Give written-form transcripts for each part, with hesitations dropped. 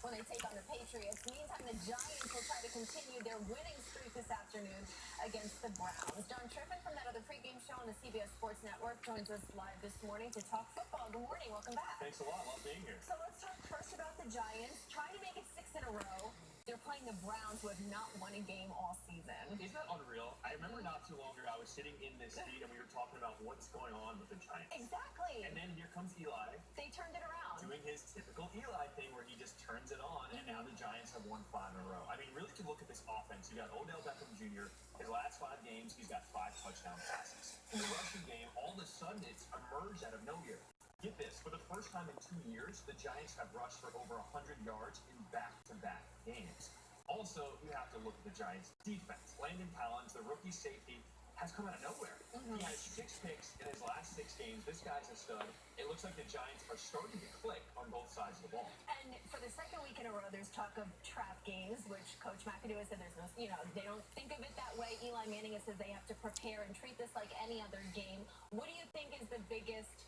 when they take on the Patriots. Meantime, the Giants will try to continue their winning streak this afternoon against the Browns. John Triffin from that other pregame show on the CBS Sports Network joins us live this morning to talk football. Good morning. Welcome back. Thanks a lot. Love being here. So let's talk first about the Giants. Trying to make it 6 in a row. They're playing the Browns, who have not won a game all season. Isn't that unreal? I remember not too long ago, I was sitting in this seat and we were talking about what's going on with the Giants. Exactly. And then here comes Eli. They turned it around. Doing his typical Eli thing where he just turns it on, and now the Giants have won 5 in a row. I mean, really, to look at this offense, you got Odell Beckham Jr. His last 5 games, he's got 5 touchdown passes. In the rushing game, all of a sudden, it's emerged out of nowhere. Get this, for the first time in 2 years, the Giants have rushed for over 100 yards in back-to-back games. Also, you have to look at the Giants' defense. Landon Collins, the rookie safety, has come out of nowhere. He has 6 picks in his last 6 games. This guy's a stud. It looks like the Giants are starting to click on both sides of the ball. And for the second week in a row, there's talk of trap games, which Coach McAdoo has said there's no, they don't think of it that way. Eli Manning has said they have to prepare and treat this like any other game. What do you think is the biggest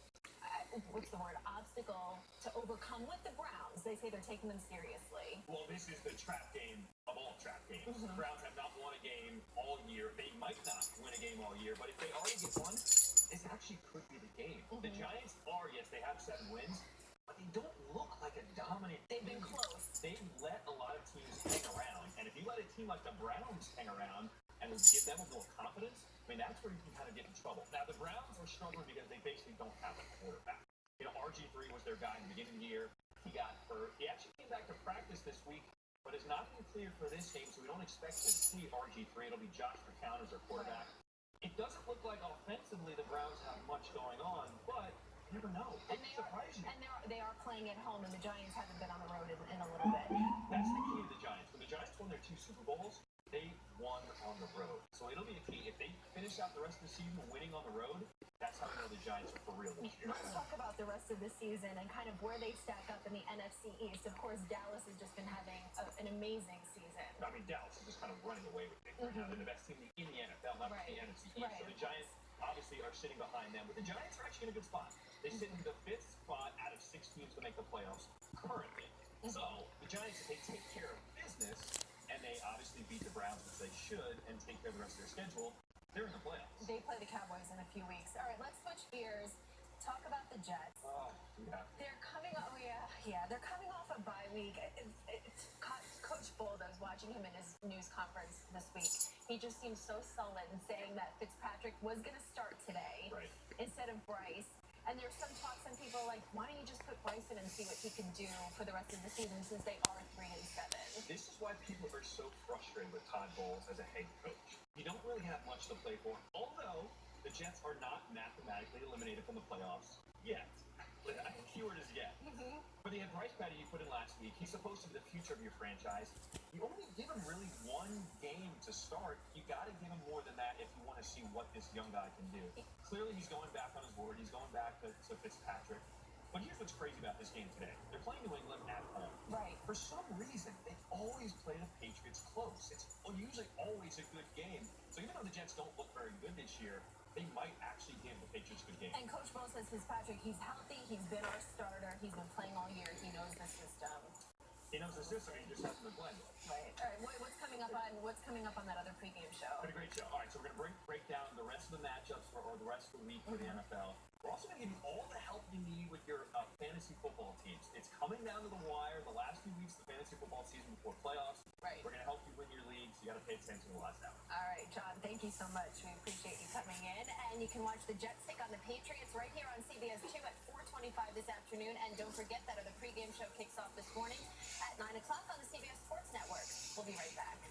obstacle to overcome with the Browns? They say they're taking them seriously. Well, this is the trap game of all trap games. The Browns have not won a game all year. They might not win a game all year, but if they already get one, this actually could be the game. The Giants are, yes, they have 7 wins, but they don't look like a dominant team. They've been close. They've let a lot of teams hang around, and if you let a team like the Browns hang around and give them a little confidence, I mean, that's where you can kind of get in trouble. Now, the Browns are struggling because they basically don't have a quarterback. RG3 was their guy in the beginning of the year. He got hurt. He actually came back to practice this week, but is not been cleared for this game, so we don't expect to see RG3. It'll be Josh McCown as their quarterback. It doesn't look like offensively the Browns have much going on, but you never know. It surprises you. And they are playing at home, and the Giants haven't been on the road in a little bit. That's the key to the Giants. When the Giants won their 2 Super Bowls, they won on the road. So it'll be a key. If they finish out the rest of the season winning on the road, that's how we know the Giants are for real this year. Let's talk about the rest of the season and kind of where they stack up in the NFC East. Of course, Dallas has just been having an amazing season. I mean, Dallas is just kind of running away with it right now. They're the best team in the NFL, not the NFC East. So the Giants obviously are sitting behind them. But the Giants are actually in a good spot. They sit in the 5th spot out of 6 teams to make the playoffs currently. So the Giants, if they take care of business, and they obviously beat the Browns, which they should, and take care of the rest of their schedule, they're in the playoffs. They play the Cowboys in a few weeks. All right, let's switch gears. Talk about the Jets. Oh, yeah. They're coming off, they're coming off a bye week. Coach Bold, I was watching him in his news conference this week. He just seemed so sullen, saying that Fitzpatrick was going to start today instead of Bryce. And there's some talk, some people are like, why don't you just put Bryce in and see what he can do for the rest of the season, since they are 3-7. This is why people are so frustrated with Todd Bowles as a head coach. You don't really have much to play for, although the Jets are not mathematically eliminated from the playoffs yet. The keyword is yet. But they had Bryce Petty you put in last week. He's supposed to be the future of your franchise. You only give him really 1 game to start. You got to give him more than that if you want to see what this young guy can do. Clearly, he's going back on his word. He's going back to Fitzpatrick. But here's what's crazy about this game today. They're playing New England at home. For some reason, they always play the Patriots close. It's usually always a good game. So even though the Jets don't look very good this year, they might actually give the Patriots a good game. And Coach Bowles says Fitzpatrick, he's healthy. He's been our starter. He's been playing all year. He knows the system. He knows the system. He just hasn't been playing it. All right. What's coming up on that other pregame show? Pretty great show. All right, so we're going to break down the rest of the matchups or the rest of the week for the NFL. We're also going to give you all the help you need with your fantasy football teams. It's coming down to the wire. The last few weeks of the fantasy football season before playoffs. We're going to help you win your leagues. You got to pay attention to the last hour. All right, John. Thank you so much. We appreciate you coming in. And you can watch the Jets take on the Patriots right here on CBS 2 at 4:25 this afternoon. And don't forget that other pregame show kicks off this morning at 9 o'clock on the CBS Sports Network. We'll be right back.